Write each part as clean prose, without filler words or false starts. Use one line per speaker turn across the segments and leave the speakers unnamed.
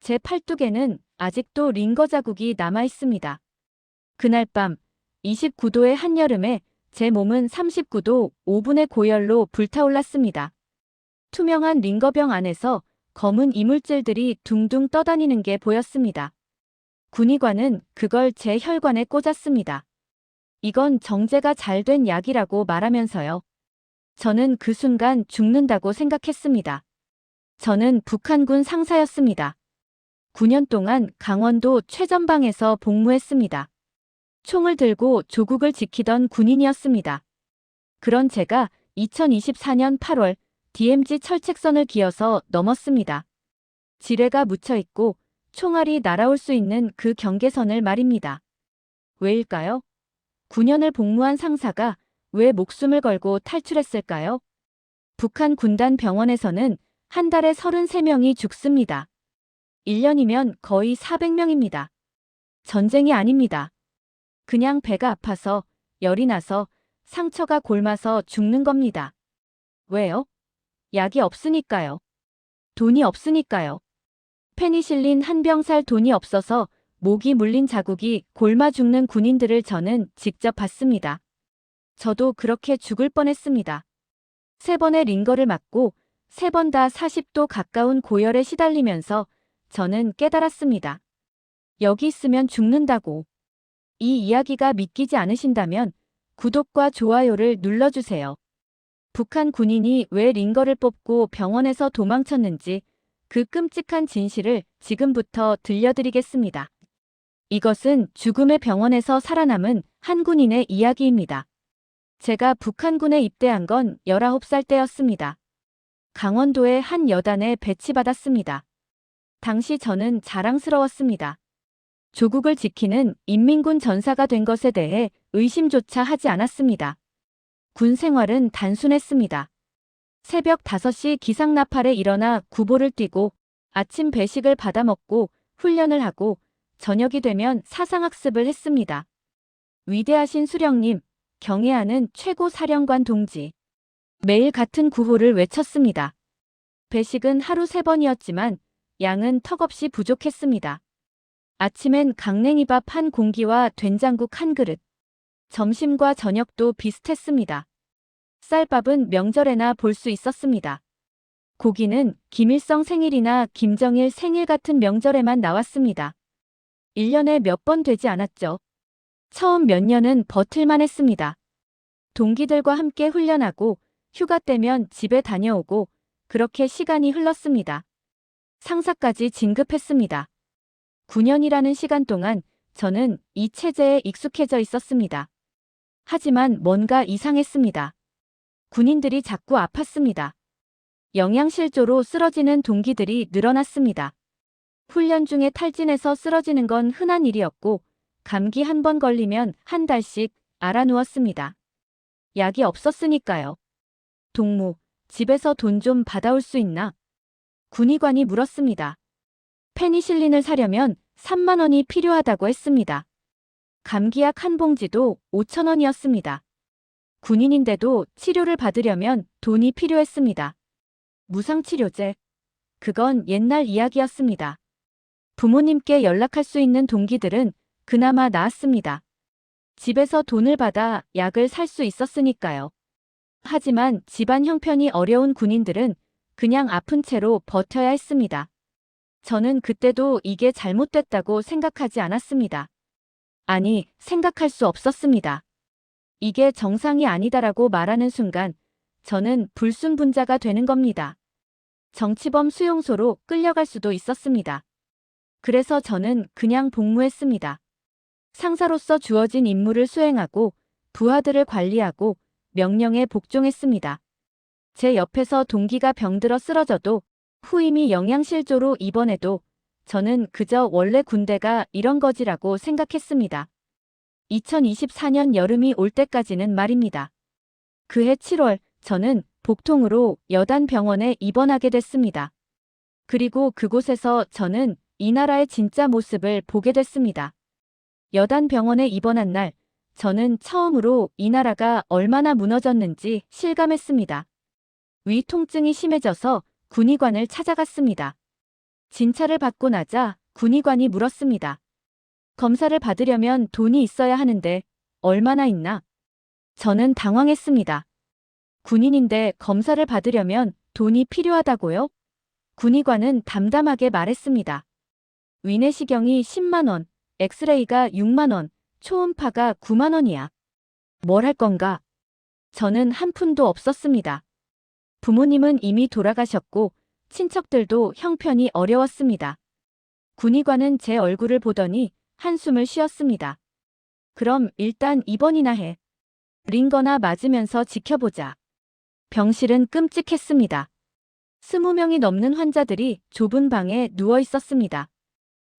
제 팔뚝에는 아직도 링거 자국이 남아 있습니다. 그날 밤 29도의 한여름에 제 몸은 39도 5분의 고열로 불타올랐습니다. 투명한 링거병 안에서 검은 이물질들이 둥둥 떠다니는 게 보였습니다. 군의관은 그걸 제 혈관에 꽂았습니다. 이건 정제가 잘 된 약이라고 말하면서요. 저는 그 순간 죽는다고 생각했습니다. 저는 북한군 상사였습니다. 9년 동안 강원도 최전방에서 복무했습니다. 총을 들고 조국을 지키던 군인이었습니다. 그런 제가 2024년 8월 DMZ 철책선을 기어서 넘었습니다. 지뢰가 묻혀있고 총알이 날아올 수 있는 그 경계선을 말입니다. 왜일까요? 9년을 복무한 상사가 왜 목숨을 걸고 탈출했을까요? 북한 군단 병원에서는 한 달에 33명이 죽습니다. 1년이면 거의 400명입니다. 전쟁이 아닙니다. 그냥 배가 아파서, 열이 나서, 상처가 골마서 죽는 겁니다. 왜요? 약이 없으니까요. 돈이 없으니까요. 페니실린 한 병 살 돈이 없어서 목이 물린 자국이 골마 죽는 군인들을 저는 직접 봤습니다. 저도 그렇게 죽을 뻔했습니다. 3번의 링거를 맞고 3번 다 40도 가까운 고열에 시달리면서 저는 깨달았습니다. 여기 있으면 죽는다고. 이 이야기가 믿기지 않으신다면 구독과 좋아요를 눌러주세요. 북한 군인이 왜 링거를 뽑고 병원에서 도망쳤는지 그 끔찍한 진실을 지금부터 들려드리겠습니다. 이것은 죽음의 병원에서 살아남은 한 군인의 이야기입니다. 제가 북한군에 입대한 건 19살 때였습니다. 강원도의 한 여단에 배치받았습니다. 당시 저는 자랑스러웠습니다. 조국을 지키는 인민군 전사가 된 것에 대해 의심조차 하지 않았습니다. 군 생활은 단순했습니다. 새벽 5시 기상나팔에 일어나 구보를 뛰고 아침 배식을 받아먹고 훈련을 하고 저녁이 되면 사상학습을 했습니다. 위대하신 수령님, 경애하는 최고 사령관 동지. 매일 같은 구호를 외쳤습니다. 배식은 하루 3번이었지만 양은 턱없이 부족했습니다. 아침엔 강냉이밥 한 공기와 된장국 한 그릇. 점심과 저녁도 비슷했습니다. 쌀밥은 명절에나 볼 수 있었습니다. 고기는 김일성 생일이나 김정일 생일 같은 명절에만 나왔습니다. 1년에 몇 번 되지 않았죠. 처음 몇 년은 버틸만 했습니다. 동기들과 함께 훈련하고 휴가 때면 집에 다녀오고 그렇게 시간이 흘렀습니다. 상사까지 진급했습니다. 9년이라는 시간 동안 저는 이 체제에 익숙해져 있었습니다. 하지만 뭔가 이상했습니다. 군인들이 자꾸 아팠습니다. 영양실조로 쓰러지는 동기들이 늘어났습니다. 훈련 중에 탈진해서 쓰러지는 건 흔한 일이었고 감기 한 번 걸리면 한 달씩 알아누웠습니다. 약이 없었으니까요. 동무, 집에서 돈 좀 받아올 수 있나? 군의관이 물었습니다. 페니실린을 사려면 3만 원이 필요하다고 했습니다. 감기약 한 봉지도 5천 원이었습니다. 군인인데도 치료를 받으려면 돈이 필요했습니다. 무상치료제. 그건 옛날 이야기였습니다. 부모님께 연락할 수 있는 동기들은 그나마 나았습니다. 집에서 돈을 받아 약을 살 수 있었으니까요. 하지만 집안 형편이 어려운 군인들은 그냥 아픈 채로 버텨야 했습니다. 저는 그때도 이게 잘못됐다고 생각하지 않았습니다. 아니, 생각할 수 없었습니다. 이게 정상이 아니다라고 말하는 순간 저는 불순분자가 되는 겁니다. 정치범 수용소로 끌려갈 수도 있었습니다. 그래서 저는 그냥 복무했습니다. 상사로서 주어진 임무를 수행하고 부하들을 관리하고 명령에 복종했습니다. 제 옆에서 동기가 병들어 쓰러져도 후임이 영양실조로 입원해도 저는 그저 원래 군대가 이런 거지라고 생각했습니다. 2024년 여름이 올 때까지는 말입니다. 그해 7월 저는 복통으로 여단 병원에 입원하게 됐습니다. 그리고 그곳에서 저는 이 나라의 진짜 모습을 보게 됐습니다. 여단 병원에 입원한 날 저는 처음으로 이 나라가 얼마나 무너졌는지 실감했습니다. 위 통증이 심해져서 군의관을 찾아갔습니다. 진찰을 받고 나자 군의관이 물었습니다. 검사를 받으려면 돈이 있어야 하는데 얼마나 있나? 저는 당황했습니다. 군인인데 검사를 받으려면 돈이 필요하다고요? 군의관은 담담하게 말했습니다. 위내시경이 10만 원, 엑스레이가 6만 원, 초음파가 9만 원이야. 뭘 할 건가? 저는 한 푼도 없었습니다. 부모님은 이미 돌아가셨고 친척들도 형편이 어려웠습니다. 군의관은 제 얼굴을 보더니 한숨을 쉬었습니다. 그럼 일단 입원이나 해. 링거나 맞으면서 지켜보자. 병실은 끔찍했습니다. 20명이 넘는 환자들이 좁은 방에 누워 있었습니다.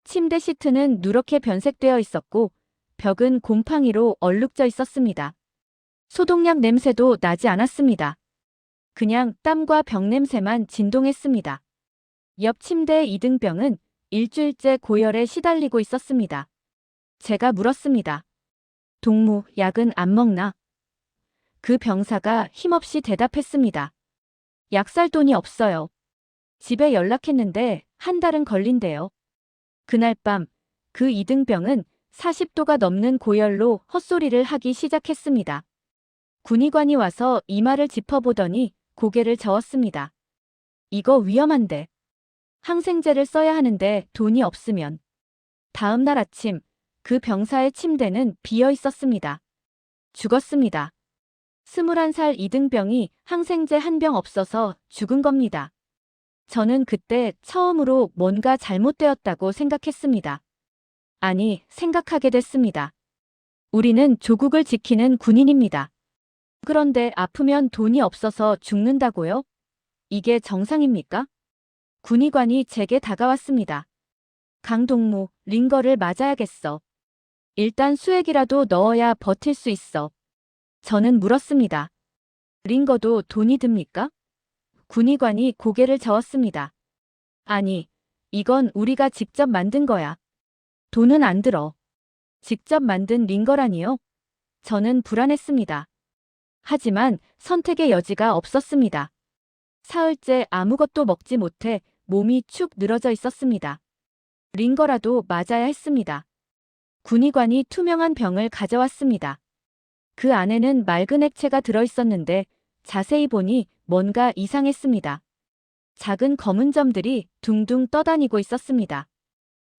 침대 시트는 누렇게 변색되어 있었고 벽은 곰팡이로 얼룩져 있었습니다. 소독약 냄새도 나지 않았습니다. 그냥 땀과 병 냄새만 진동했습니다. 옆 침대의 이등병은 일주일째 고열에 시달리고 있었습니다. 제가 물었습니다. 동무, 약은 안 먹나? 그 병사가 힘없이 대답했습니다. 약 살 돈이 없어요. 집에 연락했는데 한 달은 걸린대요. 그날 밤 그 이등병은 40도가 넘는 고열로 헛소리를 하기 시작했습니다. 군의관이 와서 이마를 짚어보더니 고개를 저었습니다. 이거 위험한데. 항생제를 써야 하는데 돈이 없으면. 다음 날 아침 그 병사의 침대는 비어 있었습니다. 죽었습니다. 21살 이등병이 항생제 한 병 없어서 죽은 겁니다. 저는 그때 처음으로 뭔가 잘못되었다고 생각했습니다. 아니, 생각하게 됐습니다. 우리는 조국을 지키는 군인입니다. 그런데 아프면 돈이 없어서 죽는다고요? 이게 정상입니까? 군의관이 제게 다가왔습니다. 강동무, 링거를 맞아야겠어. 일단 수액이라도 넣어야 버틸 수 있어. 저는 물었습니다. 링거도 돈이 듭니까? 군의관이 고개를 저었습니다. 아니, 이건 우리가 직접 만든 거야. 돈은 안 들어. 직접 만든 링거라니요? 저는 불안했습니다. 하지만 선택의 여지가 없었습니다. 사흘째 아무것도 먹지 못해 몸이 축 늘어져 있었습니다. 링거라도 맞아야 했습니다. 군의관이 투명한 병을 가져왔습니다. 그 안에는 맑은 액체가 들어있었는데 자세히 보니 뭔가 이상했습니다. 작은 검은 점들이 둥둥 떠다니고 있었습니다.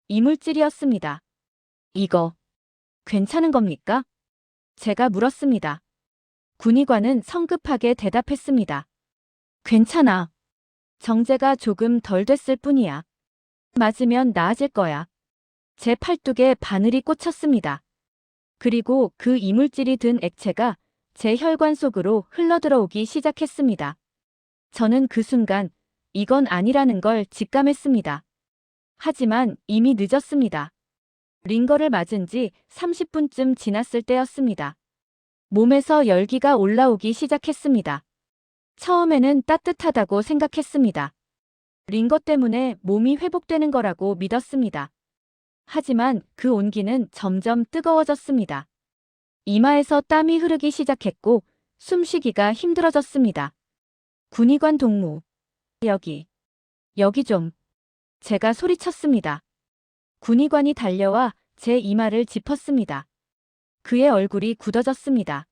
이물질이었습니다. 이거 괜찮은 겁니까? 제가 물었습니다. 군의관은 성급하게 대답했습니다. 괜찮아. 정제가 조금 덜 됐을 뿐이야. 맞으면 나아질 거야. 제 팔뚝에 바늘이 꽂혔습니다. 그리고 그 이물질이 든 액체가 제 혈관 속으로 흘러들어오기 시작했습니다. 저는 그 순간 이건 아니라는 걸 직감했습니다. 하지만 이미 늦었습니다. 링거를 맞은 지 30분쯤 지났을 때였습니다. 몸에서 열기가 올라오기 시작했습니다. 처음에는 따뜻하다고 생각했습니다. 링거 때문에 몸이 회복되는 거라고 믿었습니다. 하지만 그 온기는 점점 뜨거워졌습니다. 이마에서 땀이 흐르기 시작했고 숨쉬기가 힘들어졌습니다. 군의관 동무. 여기 좀. 제가 소리쳤습니다. 군의관이 달려와 제 이마를 짚었습니다. 그의 얼굴이 굳어졌습니다.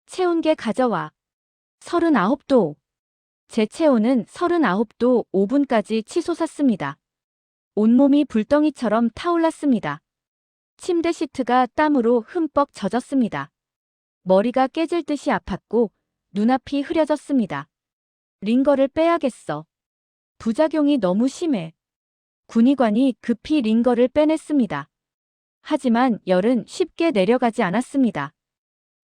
체온계 가져와. 39도. 제 체온은 39도 5분까지 치솟았습니다. 온몸이 불덩이처럼 타올랐습니다. 침대 시트가 땀으로 흠뻑 젖었습니다. 머리가 깨질 듯이 아팠고 눈앞이 흐려졌습니다. 링거를 빼야겠어. 부작용이 너무 심해. 군의관이 급히 링거를 빼냈습니다. 하지만 열은 쉽게 내려가지 않았습니다.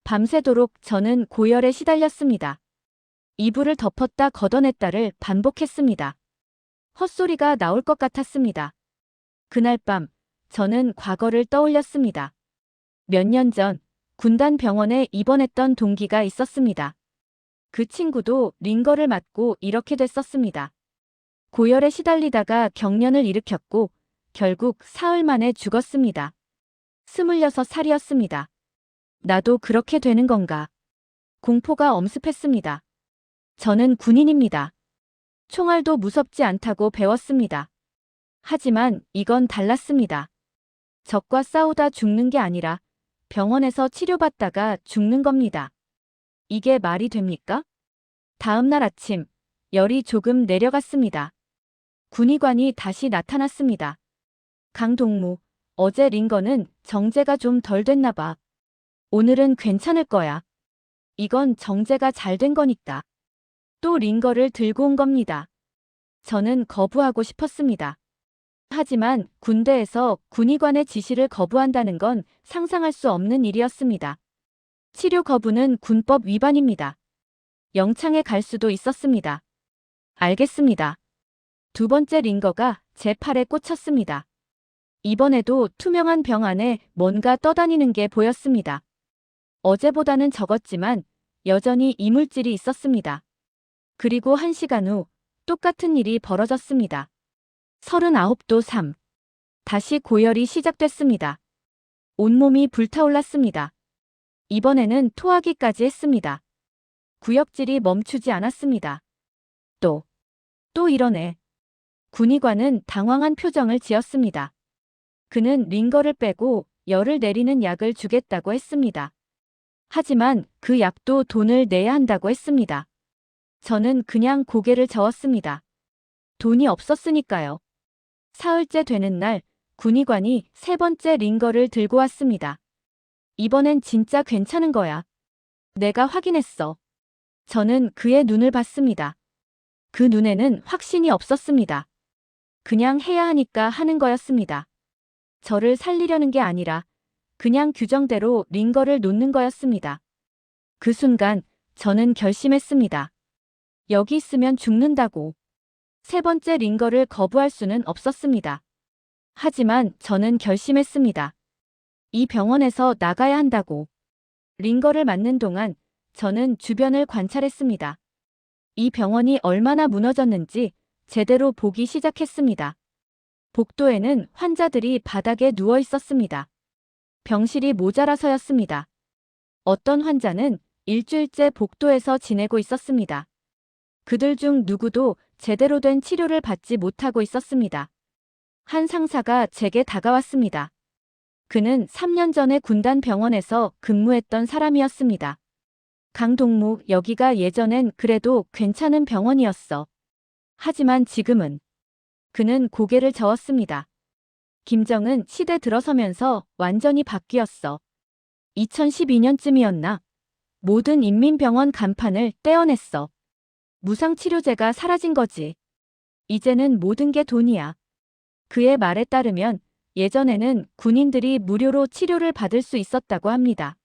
밤새도록 저는 고열에 시달렸습니다. 이불을 덮었다 걷어냈다를 반복했습니다. 헛소리가 나올 것 같았습니다. 그날 밤 저는 과거를 떠올렸습니다. 몇 년 전 군단 병원에 입원했던 동기가 있었습니다. 그 친구도 링거를 맞고 이렇게 됐었습니다. 고열에 시달리다가 경련을 일으켰고 결국 사흘 만에 죽었습니다. 26살이었습니다. 나도 그렇게 되는 건가? 공포가 엄습했습니다. 저는 군인입니다. 총알도 무섭지 않다고 배웠습니다. 하지만 이건 달랐습니다. 적과 싸우다 죽는 게 아니라 병원에서 치료받다가 죽는 겁니다. 이게 말이 됩니까? 다음 날 아침, 열이 조금 내려갔습니다. 군의관이 다시 나타났습니다. 강동무, 어제 링거는 정제가 좀 덜 됐나 봐. 오늘은 괜찮을 거야. 이건 정제가 잘 된 거니까. 또 링거를 들고 온 겁니다. 저는 거부하고 싶었습니다. 하지만 군대에서 군의관의 지시를 거부한다는 건 상상할 수 없는 일이었습니다. 치료 거부는 군법 위반입니다. 영창에 갈 수도 있었습니다. 알겠습니다. 두 번째 링거가 제 팔에 꽂혔습니다. 이번에도 투명한 병 안에 뭔가 떠다니는 게 보였습니다. 어제보다는 적었지만 여전히 이물질이 있었습니다. 그리고 1시간 후 똑같은 일이 벌어졌습니다. 39도 3. 다시 고열이 시작됐습니다. 온몸이 불타올랐습니다. 이번에는 토하기까지 했습니다. 구역질이 멈추지 않았습니다. 또 이러네. 군의관은 당황한 표정을 지었습니다. 그는 링거를 빼고 열을 내리는 약을 주겠다고 했습니다. 하지만 그 약도 돈을 내야 한다고 했습니다. 저는 그냥 고개를 저었습니다. 돈이 없었으니까요. 사흘째 되는 날 군의관이 세 번째 링거를 들고 왔습니다. 이번엔 진짜 괜찮은 거야. 내가 확인했어. 저는 그의 눈을 봤습니다. 그 눈에는 확신이 없었습니다. 그냥 해야 하니까 하는 거였습니다. 저를 살리려는 게 아니라 그냥 규정대로 링거를 놓는 거였습니다. 그 순간 저는 결심했습니다. 여기 있으면 죽는다고. 세 번째 링거를 거부할 수는 없었습니다. 하지만 저는 결심했습니다. 이 병원에서 나가야 한다고. 링거를 맞는 동안 저는 주변을 관찰했습니다. 이 병원이 얼마나 무너졌는지 제대로 보기 시작했습니다. 복도에는 환자들이 바닥에 누워 있었습니다. 병실이 모자라서였습니다. 어떤 환자는 일주일째 복도에서 지내고 있었습니다. 그들 중 누구도 제대로 된 치료를 받지 못하고 있었습니다. 한 상사가 제게 다가왔습니다. 그는 3년 전에 군단 병원에서 근무했던 사람이었습니다. 강동무, 여기가 예전엔 그래도 괜찮은 병원이었어. 하지만 지금은. 그는 고개를 저었습니다. 김정은 시대 들어서면서 완전히 바뀌었어. 2012년쯤이었나? 모든 인민병원 간판을 떼어냈어. 무상치료제가 사라진 거지. 이제는 모든 게 돈이야. 그의 말에 따르면 예전에는 군인들이 무료로 치료를 받을 수 있었다고 합니다.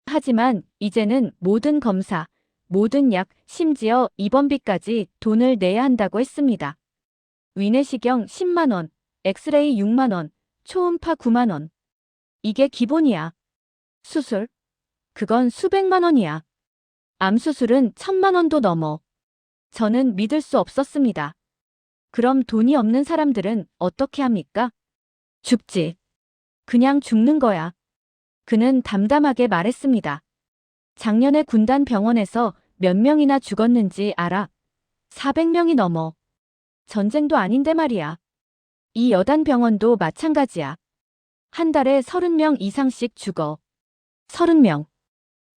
하지만 이제는 모든 검사, 모든 약, 심지어 입원비까지 돈을 내야 한다고 했습니다. 위내시경 10만 원, 엑스레이 6만 원, 초음파 9만 원. 이게 기본이야. 수술? 그건 수백만 원이야. 암수술은 1,000만 원도 넘어. 저는 믿을 수 없었습니다. 그럼 돈이 없는 사람들은 어떻게 합니까? 죽지. 그냥 죽는 거야. 그는 담담하게 말했습니다. 작년에 군단 병원에서 몇 명이나 죽었는지 알아? 400명이 넘어. 전쟁도 아닌데 말이야. 이 여단 병원도 마찬가지야. 한 달에 30명 이상씩 죽어. 30명.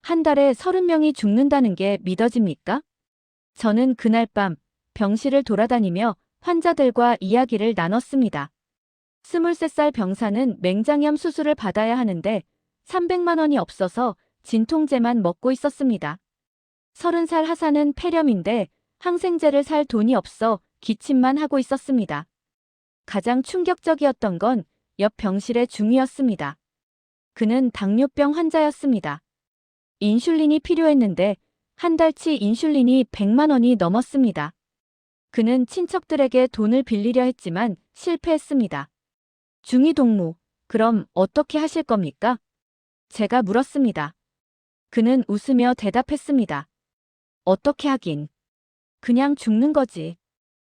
한 달에 30명이 죽는다는 게 믿어집니까? 저는 그날 밤 병실을 돌아다니며 환자들과 이야기를 나눴습니다. 23살 병사는 맹장염 수술을 받아야 하는데 300만 원이 없어서 진통제만 먹고 있었습니다. 30살 하사는 폐렴인데 항생제를 살 돈이 없어 기침만 하고 있었습니다. 가장 충격적이었던 건 옆 병실의 중위였습니다. 그는 당뇨병 환자였습니다. 인슐린이 필요했는데 한 달치 인슐린이 100만 원이 넘었습니다. 그는 친척들에게 돈을 빌리려 했지만 실패했습니다. 중위 동무, 그럼 어떻게 하실 겁니까? 제가 물었습니다. 그는 웃으며 대답했습니다. 어떻게 하긴. 그냥 죽는 거지.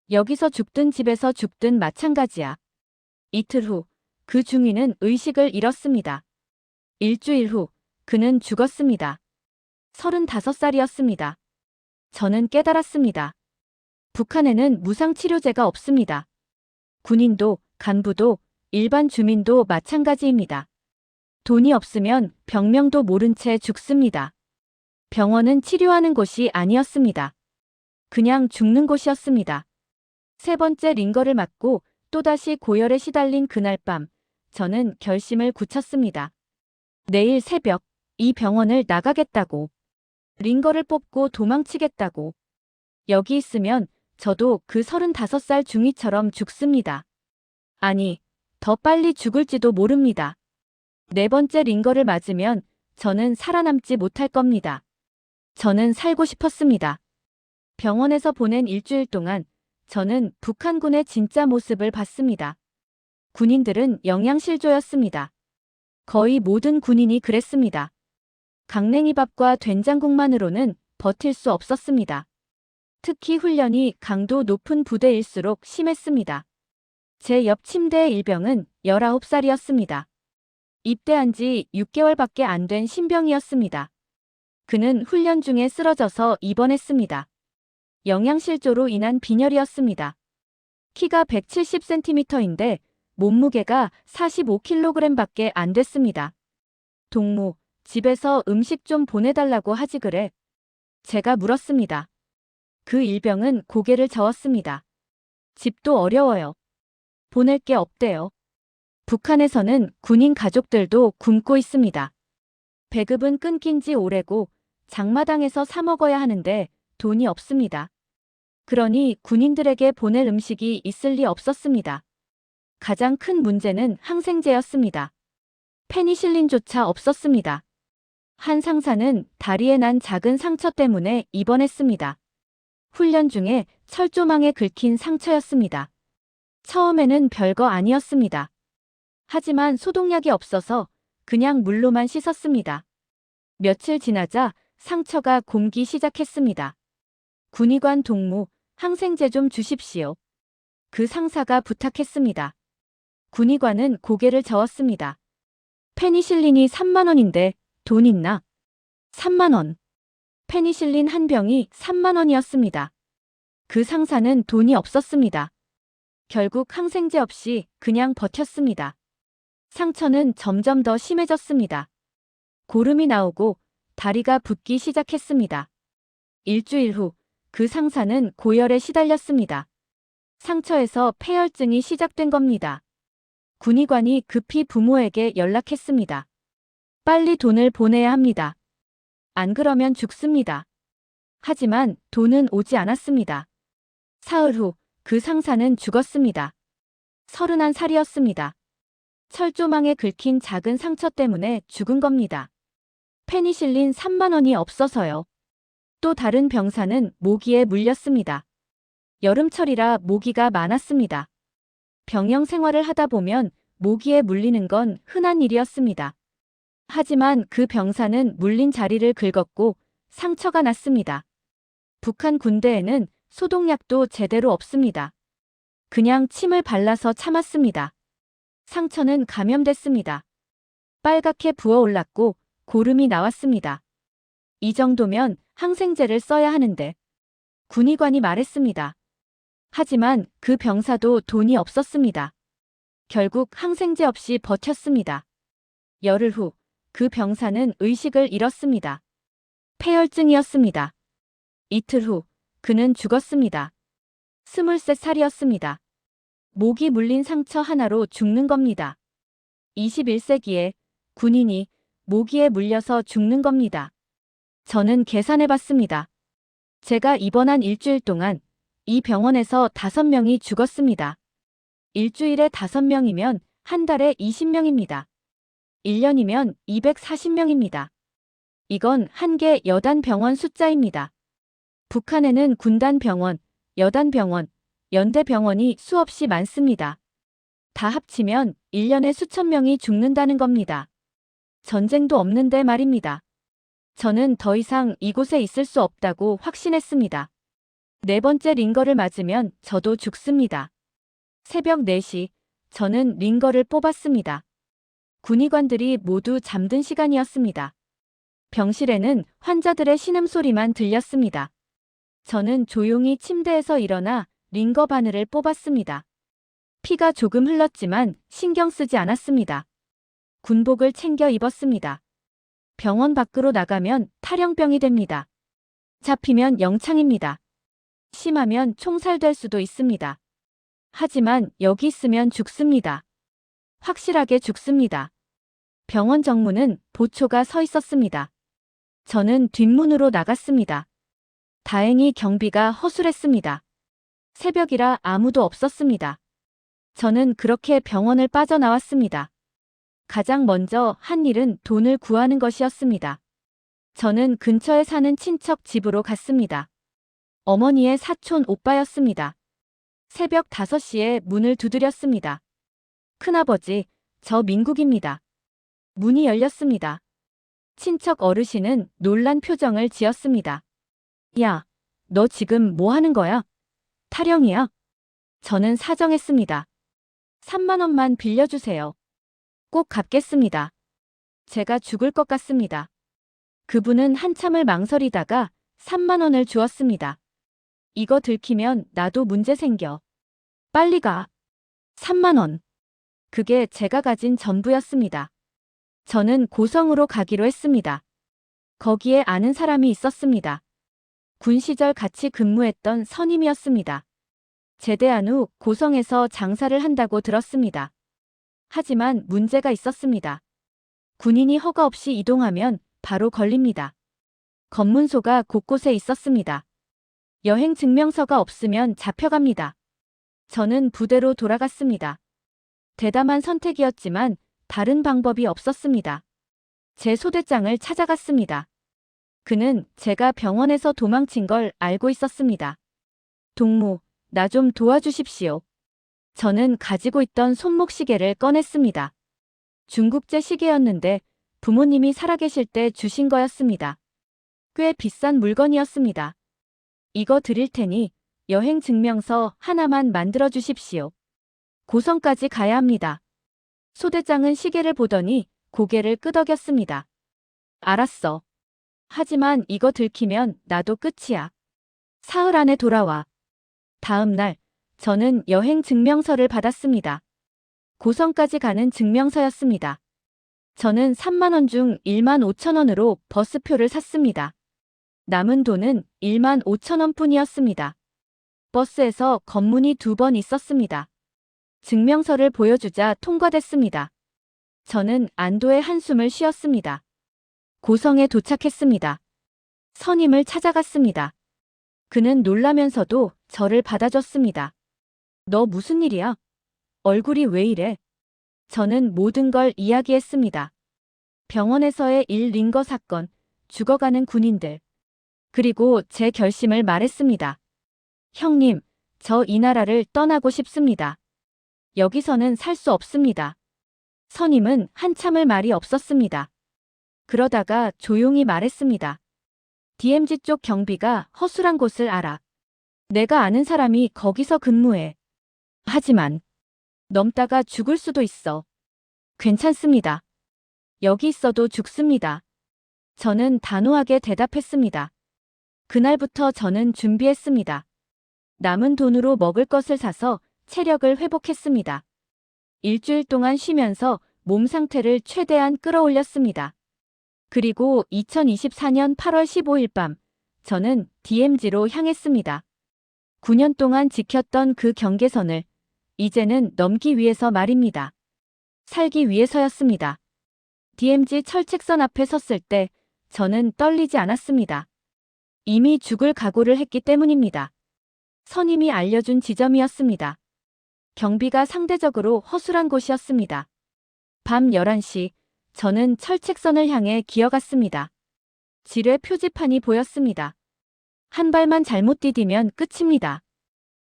여기서 죽든 집에서 죽든 마찬가지야. 이틀 후, 그 중위는 의식을 잃었습니다. 일주일 후, 그는 죽었습니다. 35살이었습니다. 저는 깨달았습니다. 북한에는 무상치료제가 없습니다. 군인도, 간부도, 일반 주민도 마찬가지입니다. 돈이 없으면 병명도 모른 채 죽습니다. 병원은 치료하는 곳이 아니었습니다. 그냥 죽는 곳이었습니다. 세 번째 링거를 맞고 또다시 고열에 시달린 그날 밤, 저는 결심을 굳혔습니다. 내일 새벽, 이 병원을 나가겠다고. 링거를 뽑고 도망치겠다고. 여기 있으면 저도 그 35살 중이처럼 죽습니다. 아니, 더 빨리 죽을지도 모릅니다. 네 번째 링거를 맞으면 저는 살아남지 못할 겁니다. 저는 살고 싶었습니다. 병원에서 보낸 일주일 동안 저는 북한군의 진짜 모습을 봤습니다. 군인들은 영양실조였습니다. 거의 모든 군인이 그랬습니다. 강냉이밥과 된장국만으로는 버틸 수 없었습니다. 특히 훈련이 강도 높은 부대일수록 심했습니다. 제 옆 침대의 일병은 19살이었습니다. 입대한 지 6개월밖에 안 된 신병이었습니다. 그는 훈련 중에 쓰러져서 입원했습니다. 영양실조로 인한 빈혈이었습니다. 키가 170cm인데 몸무게가 45kg밖에 안 됐습니다. 동무, 집에서 음식 좀 보내달라고 하지 그래. 제가 물었습니다. 그 일병은 고개를 저었습니다. 집도 어려워요. 보낼 게 없대요. 북한에서는 군인 가족들도 굶고 있습니다. 배급은 끊긴 지 오래고 장마당에서 사 먹어야 하는데 돈이 없습니다. 그러니 군인들에게 보낼 음식이 있을 리 없었습니다. 가장 큰 문제는 항생제였습니다. 페니실린조차 없었습니다. 한 상사는 다리에 난 작은 상처 때문에 입원했습니다. 훈련 중에 철조망에 긁힌 상처였습니다. 처음에는 별거 아니었습니다. 하지만 소독약이 없어서 그냥 물로만 씻었습니다. 며칠 지나자 상처가 곰기 시작했습니다. 군의관 동무, 항생제 좀 주십시오. 그 상사가 부탁했습니다. 군의관은 고개를 저었습니다. 페니실린이 3만 원인데 돈 있나? 3만 원. 페니실린 한 병이 3만 원이었습니다. 그 상사는 돈이 없었습니다. 결국 항생제 없이 그냥 버텼습니다. 상처는 점점 더 심해졌습니다. 고름이 나오고 다리가 붓기 시작했습니다. 일주일 후 그 상사는 고열에 시달렸습니다. 상처에서 폐혈증이 시작된 겁니다. 군의관이 급히 부모에게 연락했습니다. 빨리 돈을 보내야 합니다. 안 그러면 죽습니다. 하지만 돈은 오지 않았습니다. 사흘 후 그 상사는 죽었습니다. 31살이었습니다. 철조망에 긁힌 작은 상처 때문에 죽은 겁니다. 페니실린 3만 원이 없어서요. 또 다른 병사는 모기에 물렸습니다. 여름철이라 모기가 많았습니다. 병영 생활을 하다 보면 모기에 물리는 건 흔한 일이었습니다. 하지만 그 병사는 물린 자리를 긁었고 상처가 났습니다. 북한 군대에는 소독약도 제대로 없습니다. 그냥 침을 발라서 참았습니다. 상처는 감염됐습니다. 빨갛게 부어올랐고 고름이 나왔습니다. 이 정도면 항생제를 써야 하는데 군의관이 말했습니다. 하지만 그 병사도 돈이 없었습니다. 결국 항생제 없이 버텼습니다. 열흘 후 그 병사는 의식을 잃었습니다. 폐혈증이었습니다. 이틀 후 그는 죽었습니다. 23살이었습니다. 목이 물린 상처 하나로 죽는 겁니다. 21세기에 군인이 모기에 물려서 죽는 겁니다. 저는 계산해봤습니다. 제가 입원한 일주일 동안 이 병원에서 5명이 죽었습니다. 일주일에 5명이면 한 달에 20명입니다. 1년이면 240명입니다. 이건 한 개 여단 병원 숫자입니다. 북한에는 군단 병원, 여단 병원, 연대 병원이 수없이 많습니다. 다 합치면 1년에 수천 명이 죽는다는 겁니다. 전쟁도 없는데 말입니다. 저는 더 이상 이곳에 있을 수 없다고 확신했습니다. 네 번째 링거를 맞으면 저도 죽습니다. 새벽 4시, 저는 링거를 뽑았습니다. 군의관들이 모두 잠든 시간이었습니다. 병실에는 환자들의 신음소리만 들렸습니다. 저는 조용히 침대에서 일어나 링거 바늘을 뽑았습니다. 피가 조금 흘렀지만 신경 쓰지 않았습니다. 군복을 챙겨 입었습니다. 병원 밖으로 나가면 탈영병이 됩니다. 잡히면 영창입니다. 심하면 총살될 수도 있습니다. 하지만 여기 있으면 죽습니다. 확실하게 죽습니다. 병원 정문은 보초가 서 있었습니다. 저는 뒷문으로 나갔습니다. 다행히 경비가 허술했습니다. 새벽이라 아무도 없었습니다. 저는 그렇게 병원을 빠져나왔습니다. 가장 먼저 한 일은 돈을 구하는 것이었습니다. 저는 근처에 사는 친척 집으로 갔습니다. 어머니의 사촌 오빠였습니다. 새벽 5시에 문을 두드렸습니다. 큰아버지, 저 민국입니다. 문이 열렸습니다. 친척 어르신은 놀란 표정을 지었습니다. 야, 너 지금 뭐 하는 거야? 타령이야? 저는 사정했습니다. 3만 원만 빌려주세요. 꼭 갚겠습니다. 제가 죽을 것 같습니다. 그분은 한참을 망설이다가 3만 원을 주었습니다. 이거 들키면 나도 문제 생겨. 빨리 가. 3만 원. 그게 제가 가진 전부였습니다. 저는 고성으로 가기로 했습니다. 거기에 아는 사람이 있었습니다. 군 시절 같이 근무했던 선임이었습니다. 제대한 후 고성에서 장사를 한다고 들었습니다. 하지만 문제가 있었습니다. 군인이 허가 없이 이동하면 바로 걸립니다. 검문소가 곳곳에 있었습니다. 여행 증명서가 없으면 잡혀갑니다. 저는 부대로 돌아갔습니다. 대담한 선택이었지만 다른 방법이 없었습니다. 제 소대장을 찾아갔습니다. 그는 제가 병원에서 도망친 걸 알고 있었습니다. 동무, 나 좀 도와주십시오. 저는 가지고 있던 손목시계를 꺼냈습니다. 중국제 시계였는데 부모님이 살아계실 때 주신 거였습니다. 꽤 비싼 물건이었습니다. 이거 드릴 테니 여행 증명서 하나만 만들어 주십시오. 고성까지 가야 합니다. 소대장은 시계를 보더니 고개를 끄덕였습니다. 알았어. 하지만 이거 들키면 나도 끝이야. 사흘 안에 돌아와. 다음 날 저는 여행 증명서를 받았습니다. 고성까지 가는 증명서였습니다. 저는 3만 원 중 1만 5천 원으로 버스표를 샀습니다. 남은 돈은 1만 5천 원뿐이었습니다. 버스에서 검문이 2번 있었습니다. 증명서를 보여주자 통과됐습니다. 저는 안도의 한숨을 쉬었습니다. 고성에 도착했습니다. 선임을 찾아갔습니다. 그는 놀라면서도 저를 받아줬습니다. 너 무슨 일이야? 얼굴이 왜 이래? 저는 모든 걸 이야기했습니다. 병원에서의 링거 사건, 죽어가는 군인들, 그리고 제 결심을 말했습니다. 형님, 저 이 나라를 떠나고 싶습니다. 여기서는 살 수 없습니다. 선임은 한참을 말이 없었습니다. 그러다가 조용히 말했습니다. DMZ 쪽 경비가 허술한 곳을 알아. 내가 아는 사람이 거기서 근무해. 하지만 넘다가 죽을 수도 있어. 괜찮습니다. 여기 있어도 죽습니다. 저는 단호하게 대답했습니다. 그날부터 저는 준비했습니다. 남은 돈으로 먹을 것을 사서 체력을 회복했습니다. 일주일 동안 쉬면서 몸 상태를 최대한 끌어올렸습니다. 그리고 2024년 8월 15일 밤, 저는 DMZ로 향했습니다. 9년 동안 지켰던 그 경계선을 이제는 넘기 위해서 말입니다. 살기 위해서였습니다. DMZ 철책선 앞에 섰을 때 저는 떨리지 않았습니다. 이미 죽을 각오를 했기 때문입니다. 선임이 알려준 지점이었습니다. 경비가 상대적으로 허술한 곳이었습니다. 밤 11시, 저는 철책선을 향해 기어갔습니다. 지뢰 표지판이 보였습니다. 한 발만 잘못 디디면 끝입니다.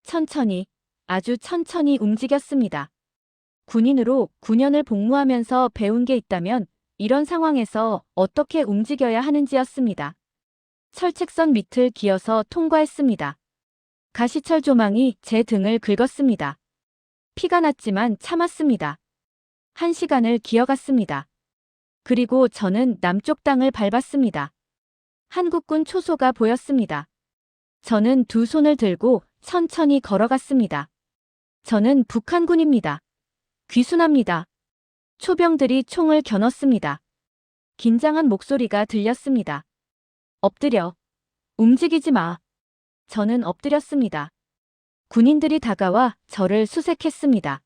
천천히, 아주 천천히 움직였습니다. 군인으로 9년을 복무하면서 배운 게 있다면 이런 상황에서 어떻게 움직여야 하는지였습니다. 철책선 밑을 기어서 통과했습니다. 가시철 조망이 제 등을 긁었습니다. 피가 났지만 참았습니다. 1시간을 기어갔습니다. 그리고 저는 남쪽 땅을 밟았습니다. 한국군 초소가 보였습니다. 저는 두 손을 들고 천천히 걸어갔습니다. 저는 북한군입니다. 귀순합니다. 초병들이 총을 겨눴습니다. 긴장한 목소리가 들렸습니다. 엎드려. 움직이지 마. 저는 엎드렸습니다. 군인들이 다가와 저를 수색했습니다.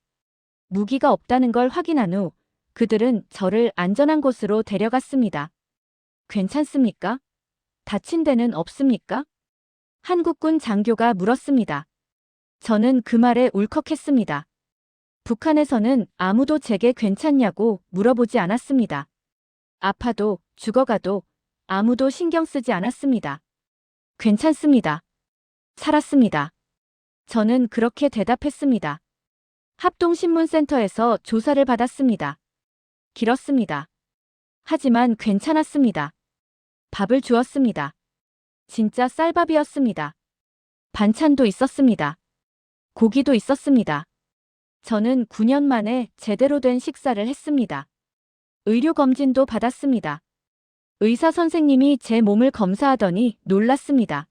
무기가 없다는 걸 확인한 후 그들은 저를 안전한 곳으로 데려갔습니다. 괜찮습니까? 다친 데는 없습니까? 한국군 장교가 물었습니다. 저는 그 말에 울컥했습니다. 북한에서는 아무도 제게 괜찮냐고 물어보지 않았습니다. 아파도 죽어가도 아무도 신경 쓰지 않았습니다. 괜찮습니다. 살았습니다. 저는 그렇게 대답했습니다. 합동신문센터에서 조사를 받았습니다. 길었습니다. 하지만 괜찮았습니다. 밥을 주었습니다. 진짜 쌀밥이었습니다. 반찬도 있었습니다. 고기도 있었습니다. 저는 9년 만에 제대로 된 식사를 했습니다. 의료검진도 받았습니다. 의사 선생님이 제 몸을 검사하더니 놀랐습니다.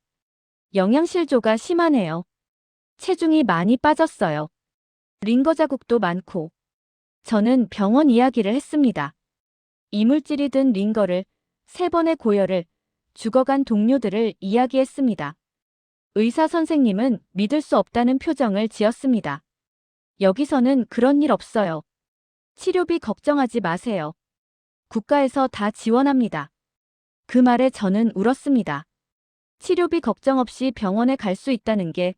영양실조가 심하네요. 체중이 많이 빠졌어요. 링거 자국도 많고. 저는 병원 이야기를 했습니다. 이물질이 든 링거를, 3번의 고열을, 죽어간 동료들을 이야기했습니다. 의사 선생님은 믿을 수 없다는 표정을 지었습니다. 여기서는 그런 일 없어요. 치료비 걱정하지 마세요. 국가에서 다 지원합니다. 그 말에 저는 울었습니다. 치료비 걱정 없이 병원에 갈 수 있다는 게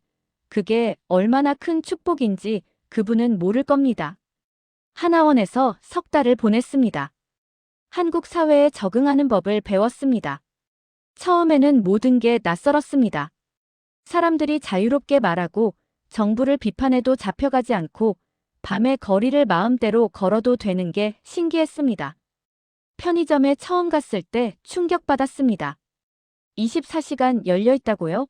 그게 얼마나 큰 축복인지 그분은 모를 겁니다. 하나원에서 석 달을 보냈습니다. 한국 사회에 적응하는 법을 배웠습니다. 처음에는 모든 게 낯설었습니다. 사람들이 자유롭게 말하고 정부를 비판해도 잡혀가지 않고 밤에 거리를 마음대로 걸어도 되는 게 신기했습니다. 편의점에 처음 갔을 때 충격받았습니다. 24시간 열려 있다고요?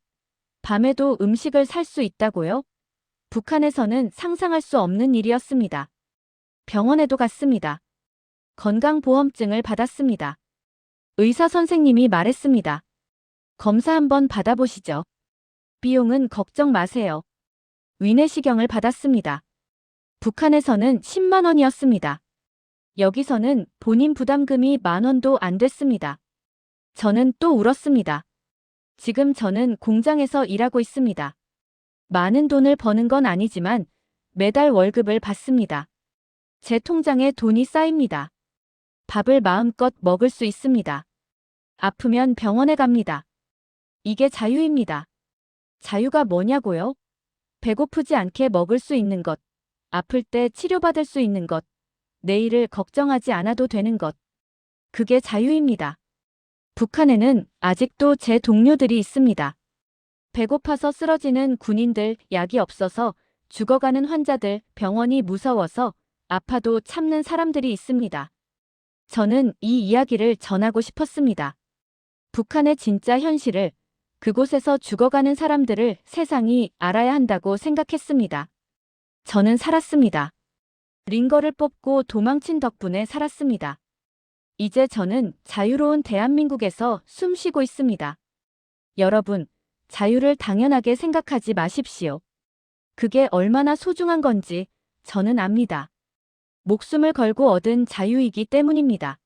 밤에도 음식을 살 수 있다고요? 북한에서는 상상할 수 없는 일이었습니다. 병원에도 갔습니다. 건강보험증을 받았습니다. 의사 선생님이 말했습니다. 검사 한번 받아보시죠. 비용은 걱정 마세요. 위내시경을 받았습니다. 북한에서는 10만 원이었습니다. 여기서는 본인 부담금이 10,000원도 안 됐습니다. 저는 또 울었습니다. 지금 저는 공장에서 일하고 있습니다. 많은 돈을 버는 건 아니지만 매달 월급을 받습니다. 제 통장에 돈이 쌓입니다. 밥을 마음껏 먹을 수 있습니다. 아프면 병원에 갑니다. 이게 자유입니다. 자유가 뭐냐고요? 배고프지 않게 먹을 수 있는 것, 아플 때 치료받을 수 있는 것, 내일을 걱정하지 않아도 되는 것. 그게 자유입니다. 북한에는 아직도 제 동료들이 있습니다. 배고파서 쓰러지는 군인들, 약이 없어서 죽어가는 환자들, 병원이 무서워서 아파도 참는 사람들이 있습니다. 저는 이 이야기를 전하고 싶었습니다. 북한의 진짜 현실을, 그곳에서 죽어가는 사람들을 세상이 알아야 한다고 생각했습니다. 저는 살았습니다. 링거를 뽑고 도망친 덕분에 살았습니다. 이제 저는 자유로운 대한민국에서 숨 쉬고 있습니다. 여러분, 자유를 당연하게 생각하지 마십시오. 그게 얼마나 소중한 건지 저는 압니다. 목숨을 걸고 얻은 자유이기 때문입니다.